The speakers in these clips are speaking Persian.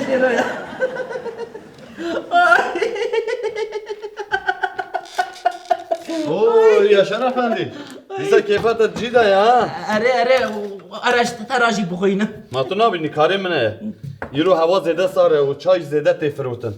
شیرویا اوه یا شرف اندی دیسا کیفاتت جیده یا اره آرش تراجی بخوینم ما تو نبینی کاری منه یرو هوا زیده ساره و چای زیده تفروتن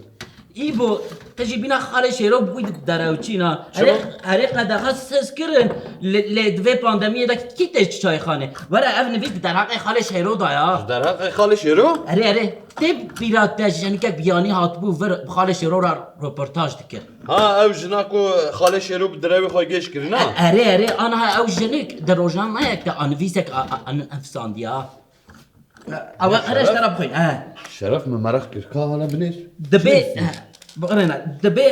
ای بو تجی بینا خاله شیرو بوید دراوچینا شما؟ اره قدغه سس کرن لدوی پاندمیه دا کی تش چای خانه ورا اف نوید در حق خاله شیرو دایا در حق خالی شیرو؟ اره تب بیرات تجنی که بیانی هات بو ور خاله شیرو را رپورتاج دکر ها او جناکو خالی شیرو بدراوی خواه گیش کری نه؟ اره آنها او جنک در روزنامه ما یک تا آنویسک انفساندیا او ارش ترى بخوين شرف من مرخ كير كالا بنيش دبي بقرنا دبي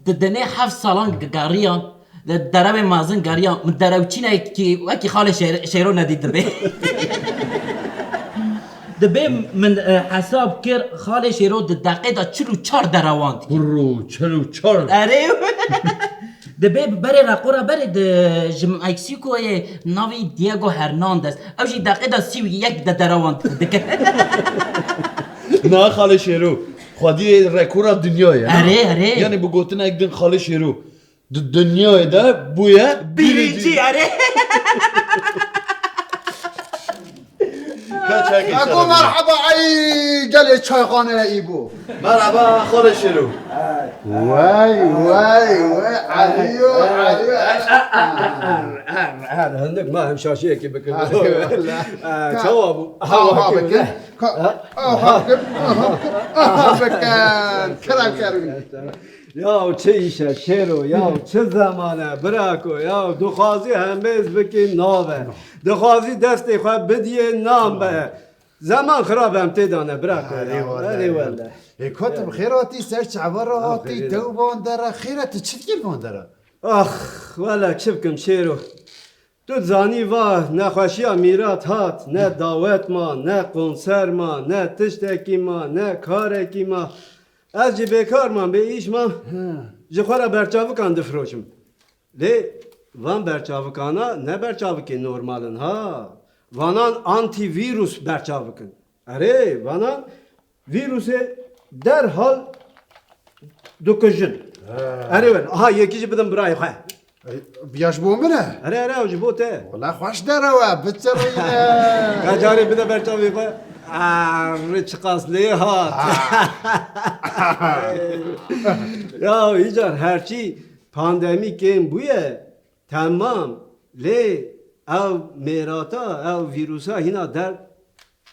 ددني حف صالون قاريان درابي مازن قاريان من دراوچينا كي وكي خاله شيرو ندي دبي دبي من حساب كير خاله شيرو دقيقه چلو 4 دراوان برو چلو چار اري دبي بري راقورا بري د مكسيكو ناوي دييغو هرنانديز اوجي دقيقه سيو يك دراوان نه خالی شیرو خودی رکورا دنیایه اره یعنی بگوتن یک دن خالی شیرو دنیای ده بویه بیریجی اره اگو مرحبا ای گلی چایخانه ای بو مرحبا خالی شیرو وای علیو هندك ما هم شاشيك بك شوابو ها بکن کرم کرم یا چه ایشه شیرو یا چه زمانه براکو یا دخوازی همیز بکی ناوه دخوازی دستی خواه بدیه نام به زمان خراب هم تیدانه براکو اری والله کتب خیراتی سرچ عباراتی دو باندره خیرات چی باندره آخ والا چه بکم شیرو تو زانی واه نه خوشی میرات هات نه دعوت ما نه کنسر ما نه تشتکی ما نه کارکی ما از جی بیکار من به ایش من جخورا برچاوکان دفروشم لی وان برچاوکانا نه برچاوکی نورمالن ها وانان آنتی ویروس برچاوکن اره وانان ویروس در حال دکجن اره ون آها یکیجی بدم برای خواه بیاش بو منه اره اوجی بوته والله خوش داره و بترینه کجاری بده برچاوی خواه ریچ قاسلی هات یا ایجار هرچی پاندمی که بویه تمام لی او میراتا او ویروسا هینا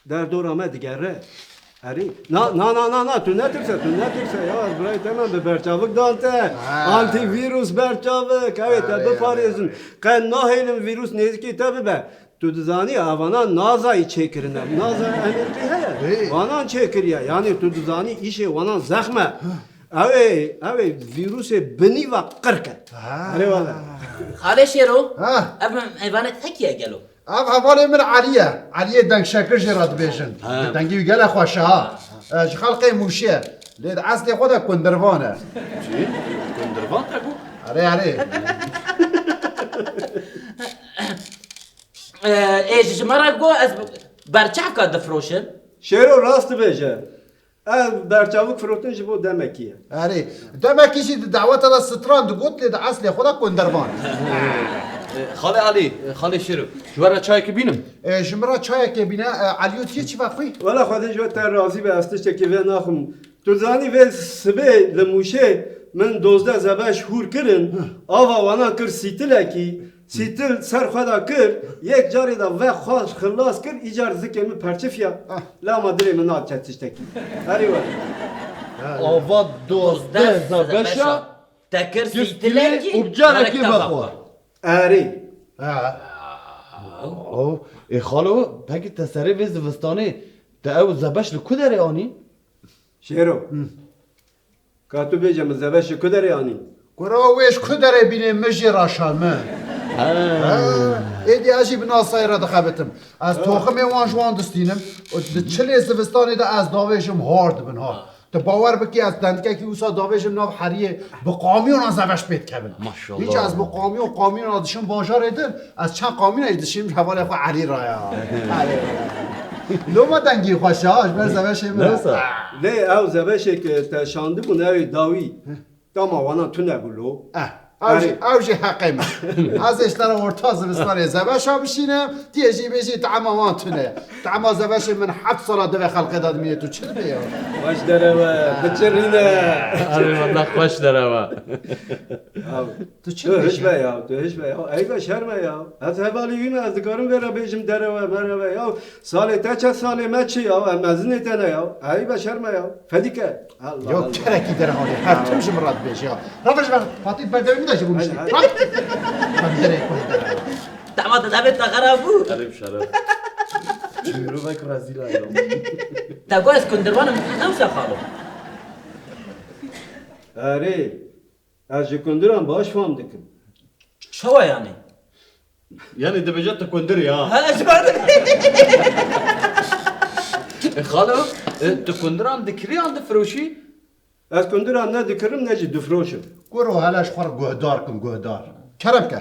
در دور آمد دیگره اری نه تو نترسه یا از برای تمام به برچاوک دانته آنتی ویروس برچاوک اوی تا بپاریزن قن ناهیلم ویروس نیزکی تا ببه تو دزانی آوانا نازایی چکرنه نازا امریکی هیا وانان چکریه یعنی تو دزانی ایشه وانان زخمه اوی ویروس بنی و قرکه اری والا خاله شیرو ها اب ایوانت تکیه گلو اب حواله من علیه دنگ شکر جرات بیشن دنگی گله خوشه ها خلقه موشه لید اصل خود کندروانه چی؟ کندروان تگو؟ اره ایش مرا گو از برچاو که دفروشن شیرو راست بشه از برچاوک فروتن جبو دمکیه اره دمکیشی دعوت را ستران دو گوت لید اصل خود کندروانه خاله علی خاله شیرو جوارا چای که بینم شمرا چای که بینه علیوت چی وقتی؟ والا خودش و تر راضی به استش که و ناخم تو زانی و سبه لموشه من 12 زبش هور کرن آوا وانا کر سیتل سر خدا کر یک جاری دا و خواش خلاص کر ایجار زکر می پرچفیا لا ما دلی من ناد چتش تکی هری والا آوا 12 زبشا تکر گفتلی سیتلکی و بجاره کی بخوا اری او ای خالو بگی تسری ویز وستانی تا او زبش لکو داره آنی؟ شیرو کاتو بیجم زبش کدر یانی گراویش کدره بینه مجی راشالمه ایدی اجی بناسای را دخبتم از توخم وان جوان دستینم و چلی زوستانی دا از داویشم هارد بن ها تو باور بکی از دندکه که اوسا داویشم ناف حریه با قامیون از زوش بیت کبن ماشاءالله. هیچ از با قامیون آدشم باشار ایدن از چند قامیون ایدشیم حواله خو علی رایا لو ما دنگی خوشهاش بر زبش نرسا لی او زبشه که تشانده بون اوی داوی داما وانا تو نبولو اوجی حقیم از اشتر ورتا زمستان زبش ها بشینم تیجی بیشی تعما وان تونه تعما زبش من 7 سال دو خلق داد میه تو چه بیا باش داره و بچرینه آره والله خوش داره و تو چه تو هش بیشی بیا تو هش بیا ای با شرم یا از حوالی ویم از دکارم برا بیشم داره و مرا و یا سال تا چه سال ما چی یا مزنه تنه یا ای با شرم یا فدیکه یا کرکی در حالی هر توش مراد بیشی ها رفش بر فاطی بردوی میداشی بومشی رفت من دره کنی دره دعوت دبت تغربو قریب شرف چیرو بک رزیل ایام تقول اسكندران خمسة خالو اره از جکندران باش فهم دکم شو يعني؟ یعنی دبجت تکندری ها هلا ايش بعدك؟ خالو تکندران دکری آن دفروشی از کندران نه دکرم نه جی دفروشم گرو هلاش خور گهدار کن گهدار کرم که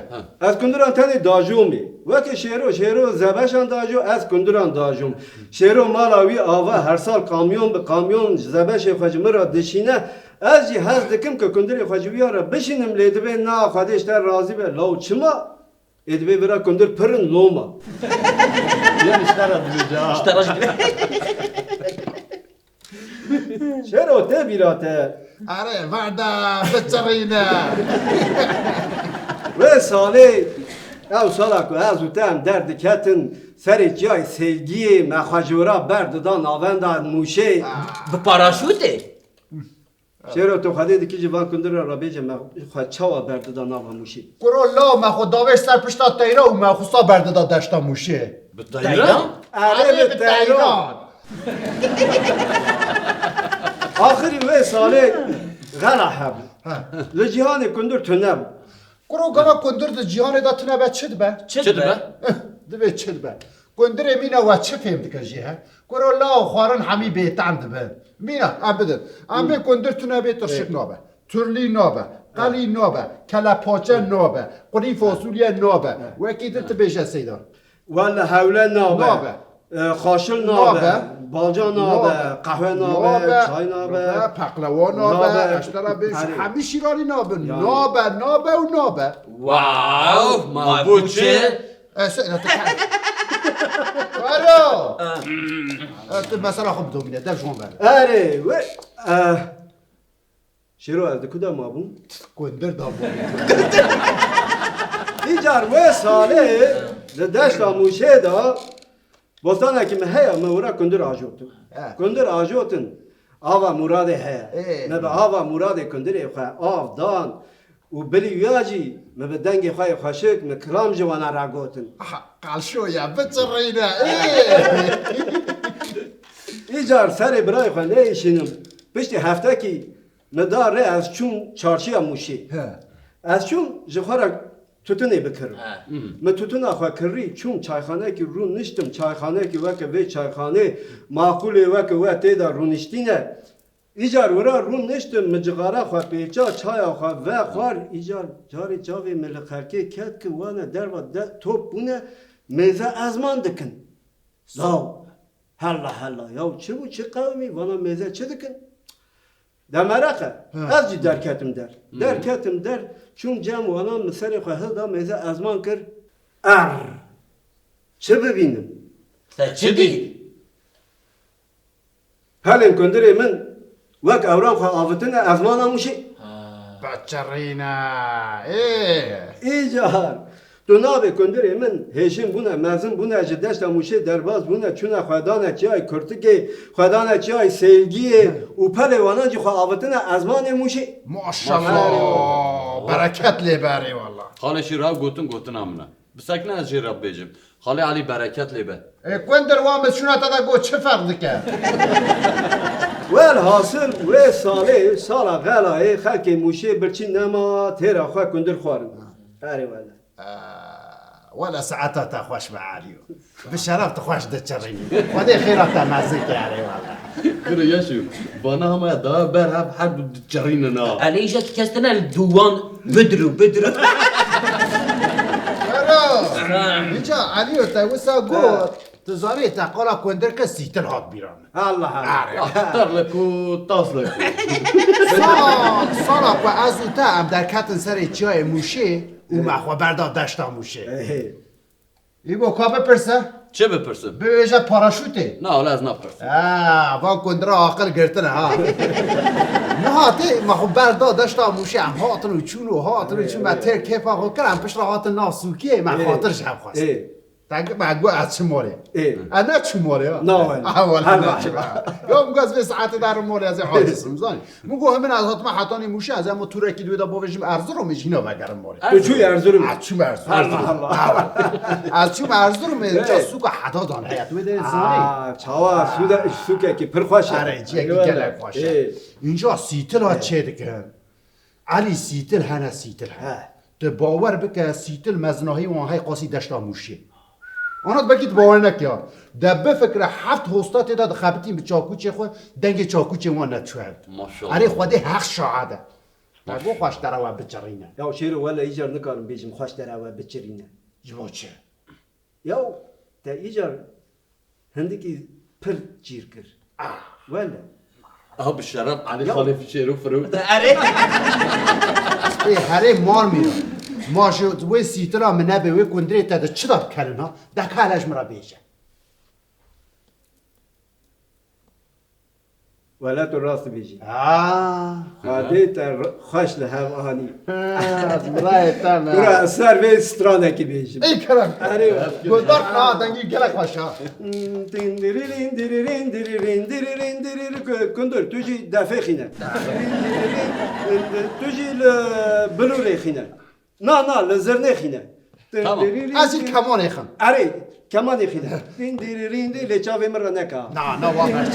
از کندران تنی داجومی وقتی شیرو زبشان داجو از کندران داجوم شیرو مالاوی آوا هر سال کامیون به کامیون زبش خواجم را دشینه از جی هز دکم که کندری خواجوی را بشینم لیدبه نا خودش در راضی به لو چما ادبه برا کندر پرن لوما یعنی اشتر دبجت اشتراش شیرو ته بیراته آره وردا بچرینه و ساله او سالا که از اوتم درد کتن سر جای سلگی مخاجورا برددان آوندان موشه بپاراشوته چرا تو خواهده دیگه جوان کندر را بیجه خواهد چاوا برددان آوا موشه گرو لا ما خود داوش سر پشتا تیرا و ما خوستا برده داد دشتا موشه دايران؟ آره به تهران آخری و ساله غلا حب لجیهان کندر تنم گرو گما کندر ده جیان دا تنه به چد به چه به؟ دبه چد به کندر مینا و چه فهم دکه جیه گرو لا خوارن همی بیتن دبه مینا ام بدن ام به کندر تنه به ترشک نابه ترلی نابه قلی نابه کلا پاچه نابه قری فاصولیه نابه و اکیده تبیشه سیدار ولا حوله نابه نابه. خاشل نابه نابه. بالجا نابه قهوه نابه چای نابه پقلوا نابه نابه. اشترا بیش آره. همه شیرانی نابه نابه نابه و نابه واو ما بوچه آره مثلا خب دومینه در شما بره اره و شیرو از کدا مابون کندر دابو ایجار و ساله دشت موشه دا بستانه که مهیا مورا کندر آجوتو کندر آجوتن آوا مراده هیا مبه آوا مراده کندر خواه آف دان و بلی ویاجی مبه دنگ خواه خوشک مکرام جوانا را گوتن قال شو يا بترينا ایجار سر برای خواه نیشینم پشت هفته که مداره از چون چارچی موشه از چون جخورا توتنه بکرم من توتنه خواه کری چون چایخانه که رو نشتم چایخانه که وکه وی چایخانه معقوله وکه و تیدا رو نشتینه ایجار ورا رو نشتم مجغاره خواه پیچا چای خواه و خوار ایجار جاری جاوی ملخرکه کد که وانا در و توپ بونه میزه ازمان دکن لاو هلا یا چه بو چه قومی وانا میزه چه دکن در مرقه از جی درکتم در چون جمع وانا مسر خواه دا میزه ازمان کر چه ببینم چه دی؟ هلن کندره من وک اوران خواه آفتن ازمان هموشه بترينا ایجار تو نابه کندره من هشم بونه مزن بونه جدشت موشه درباز بونه چونه خدانه چای کرتگه خدانه چای سیلگیه و پله وانانجی خواه آفتن ازمان موشه ما شاء الله بركات لي باري والله خاله شیرها گوتن امنه بسکنه از جیراب بیجم خاله علی برکت لیبه كندر وامس شنو تدا قو چه فرق دكه ول حاصل و سالا غلای خلک موشه برچی نما تیرا خواه کندر خوارن اره والا ولا ساعتها تخوش معاليو بالشرف تخوش دتشريني ودي خيرات مازيك يعني والله خیره یشو بانا همه دا بر هب حد جریننا علی جا که کستنه الدوان بدرو يجا عليو تاوسا قوت تزاری تقالا کندر که سیتر هات بیران الله الله تر لکو تاس لکو سالا که از او تا هم در کتن سر چیای موشه او مخوا برداد دشتا موشه ای با کا بپرسه؟ چه بپرسم؟ بویژه پاراشوته نه حالا از نپرسم وان کندر عاقل گرتنه ها نه تی مخوا برداد دشتا موشه هم هاتن و چون و هاتن و چون من تر کیفا خود کرم پشت را هاتن ناسوکیه من خاطر شب خواست تاگه مگو از چه موره انا چه موره نه اولا نه چه یا مگو از به ساعت در موره از حادث رمزانی مگو همین از هاتم حتانی موشه از اما تو رکی دویدا باوشیم ارزو میشینا وگرم موره تو چوی ارزورم از چوم ارزو از چوم ارزو اینجا سوق حدا دان حیات بده انسانی چاوا سوکه که پر خوشه آره جیگی گله خوشه اینجا سیتل ها چه دکن علی سیتل هنه سیتل هنه تو باور بکه سیتل مزناهی وانهای قاسی دشتا موشه آنات بگید باور نکیا دبه فکر هفت هستات داد خبتیم به چاکوچه خود دنگ چاکوچه وان نتوهد ماشاءالله. اره خوده حق شاهده نگو خوش دروا بچرینه یا شیر ولا ایجار نکارم بیجم خوش در اول بچرینه یا چه یا تا ایجار هندکی پر جیر کر ولا اه بالشرف علی خالف شیرو فرو ای هره مار میرا ماشه و سیترا منه به و کندره تا چه داد کردن ها دکالش مرا بیشه ولا تو راست بیجی آه خاده تا خوش لحو آهانی از مرای تمام برا سر به استرانه کی بیجم ای کرم آره گلدار نه دنگی گلک باشه كندر تجي دافع خينا تجي بلوري خينا نا لزرني خينا از این کمان خم اري كمان خينا اللي تشافي مره نكا نه نه واقعا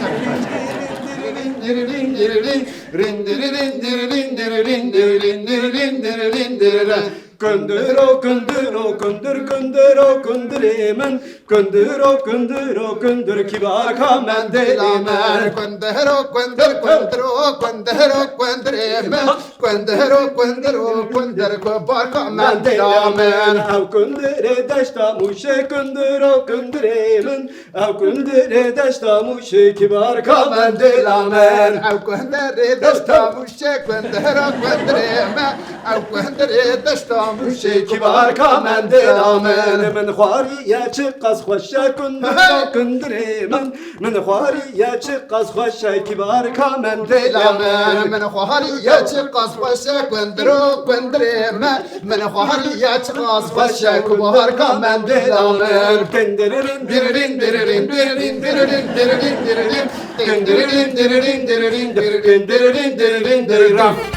Kunduro kunduro kundur kunduro kunduremen kunduro kunduro kundur kibar kamen delimen Kundero kundur kunduro kundero kunduremen kundero kunduro kundur kibar kamen delimen Av kundure deşta muşe kunduro kunduremen Av kundure deşta muşe kibar kamen delimen Av kundere desta muşe kundero kunduremen Av kundere desta muşe kibar kamen delimen Min khwari ya çıqqas خوشه کندر کندریمن من خواری یا چه قص خوشه kibar kamen delimen من خواهری یا چه قاس باشه کندرو کندرم من خواهری یا چه قاس باشه کبار کامن دلامن Kendirin دیرین دیرین دیرین دیرین دیرین دیرین دیرین دیرین دیرین دیرین دیرین Kendirin